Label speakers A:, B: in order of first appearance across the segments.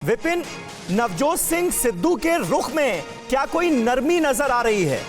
A: विपिन, नवजोत सिंह सिद्धू के रुख में क्या कोई नरमी नजर आ रही है?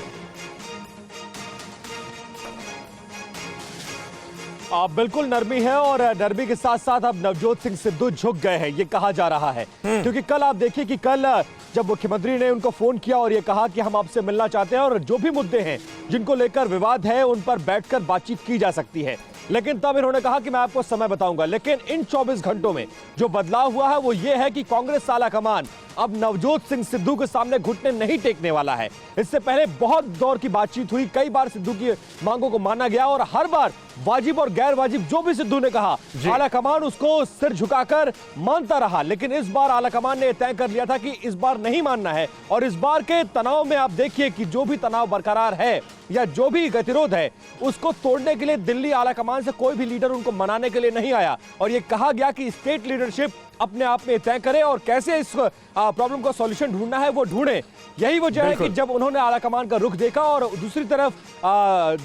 B: बिल्कुल नरमी है और नरमी के साथ साथ अब नवजोत सिंह सिद्धू झुक गए हैं, ये कहा जा रहा है। क्योंकि कल आप देखिए कि कल जब मुख्यमंत्री ने उनको फोन किया और ये कहा कि हम आपसे मिलना चाहते हैं और जो भी मुद्दे हैं जिनको लेकर विवाद है उन पर बैठकर बातचीत की जा सकती है, लेकिन तब इन्होंने कहा कि मैं आपको समय बताऊंगा। लेकिन इन 24 घंटों में जो बदलाव हुआ है वो ये है कि कांग्रेस आलाकमान अब नवजोत सिंह सिद्धू के सामने घुटने नहीं टेकने वाला है। इससे पहले बहुत दौर की बातचीत हुई, कई बार सिद्धू की मांगों को माना गया और हर बार वाजिब और गैर वाजिब जो भी सिद्धू ने कहा आलाकमान उसको सिर झुकाकर मानता रहा। लेकिन इस बार आलाकमान ने तय कर लिया था कि इस बार नहीं मानना है और इस बार के तनाव में आप देखिए कि जो भी तनाव बरकरार है या जो भी गतिरोध है उसको तोड़ने के लिए दिल्ली आलाकमान से कोई भी लीडर उनको मनाने के लिए नहीं आया और यह कहा गया कि स्टेट लीडरशिप अपने आप में तय करे और कैसे इस प्रॉब्लम का सॉल्यूशन ढूंढना है वो ढूंढे। यही वजह है कि जब उन्होंने आलाकमान का रुख देखा और दूसरी तरफ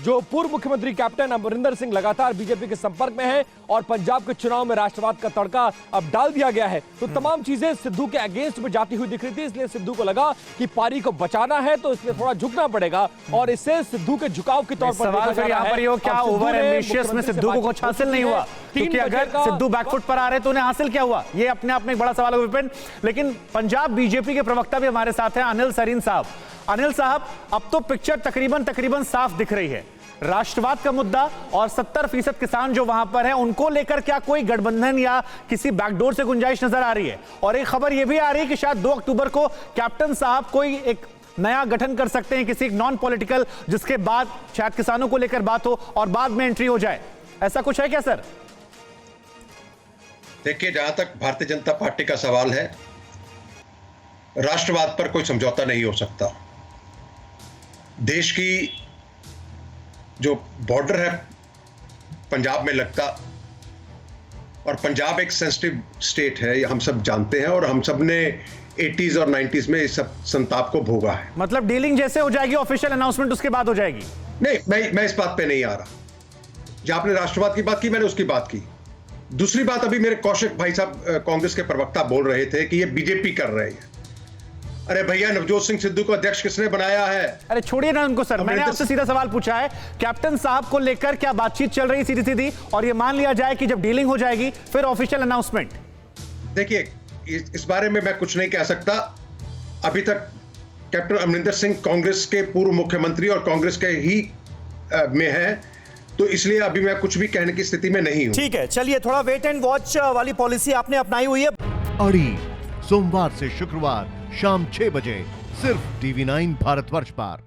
B: जो पूर्व मुख्यमंत्री कैप्टन अमरिंदर सिंह लगातार बीजेपी के संपर्क में है और पंजाब के चुनाव में राष्ट्रवाद का तड़का अब डाल दिया गया है, तो तमाम चीजें सिद्धू के अगेंस्ट में जाती हुई दिख रही थी। इसलिए सिद्धू को लगा कि पारी को बचाना है तो इसलिए थोड़ा झुकना पड़ेगा और इससे सिद्धू के झुकाव के तौर पर
C: सवाल फिर यहाँ पर ये क्या ओवर एम्बिशियस में सिद्धू को कुछ हासिल नहीं हुआ, क्योंकि अगर सिद्धू बैकफुट पर आ रहे तो उन्हें हासिल क्या हुआ, ये अपने आप में एक बड़ा सवाल है विपिन। लेकिन पंजाब बीजेपी के प्रवक्ता भी हमारे साथ हैं, अनिल सरीन साहब। अनिल साहब, अब तो पिक्चर तकरीबन साफ दिख रही है। राष्ट्रवाद का मुद्दा और 70% किसान जो वहां पर हैं उनको लेकर क्या कोई गठबंधन या किसी बैकडोर से गुंजाइश नजर आ रही है? और एक खबर यह भी आ रही है कि शायद 2 अक्टूबर को कैप्टन साहब कोई एक नया गठन कर सकते हैं किसी नॉन पॉलिटिकल, जिसके बाद शायद किसानों को लेकर बात हो और बाद में एंट्री हो जाए। ऐसा कुछ है क्या सर?
D: देखिए, जहां तक भारतीय जनता पार्टी का सवाल है, राष्ट्रवाद पर कोई समझौता नहीं हो सकता। देश की जो बॉर्डर है पंजाब में लगता, और पंजाब एक सेंसिटिव स्टेट है, हम सब जानते हैं और हम सब ने 80s और 90s में इस सब संताप को भोगा है।
C: मतलब डीलिंग जैसे हो जाएगी, ऑफिशियल अनाउंसमेंट उसके बाद हो जाएगी?
D: नहीं, मैं इस बात पे नहीं आ रहा। जो आपने राष्ट्रवाद की बात की, मैंने उसकी बात की। दूसरी बात, अभी मेरे कौशिक भाई साहब कांग्रेस के प्रवक्ता बोल रहे थे कि ये बीजेपी कर रहे हैं। अरे भैया, नवजोत सिंह सिद्धू को अध्यक्ष किसने बनाया है?
C: अरे छोड़िए ना उनको सर, मैंने आपसे सीधा सवाल पूछा है, कैप्टन साहब को लेकर क्या बातचीत चल रही सीधी सीधी, और ये मान लिया जाए कि जब डीलिंग हो जाएगी फिर ऑफिशियल अनाउंसमेंट? देखिए,
D: इस बारे में मैं कुछ नहीं कह सकता। अभी तक कैप्टन अमरिंदर सिंह कांग्रेस के पूर्व मुख्यमंत्री और कांग्रेस के ही में है, तो इसलिए अभी मैं कुछ भी कहने की स्थिति में नहीं हूं।
A: ठीक है, चलिए, थोड़ा वेट एंड वॉच वाली पॉलिसी आपने अपनाई हुई है।
E: अड़ी सोमवार से शुक्रवार शाम 6 बजे सिर्फ TV9 भारतवर्ष पर।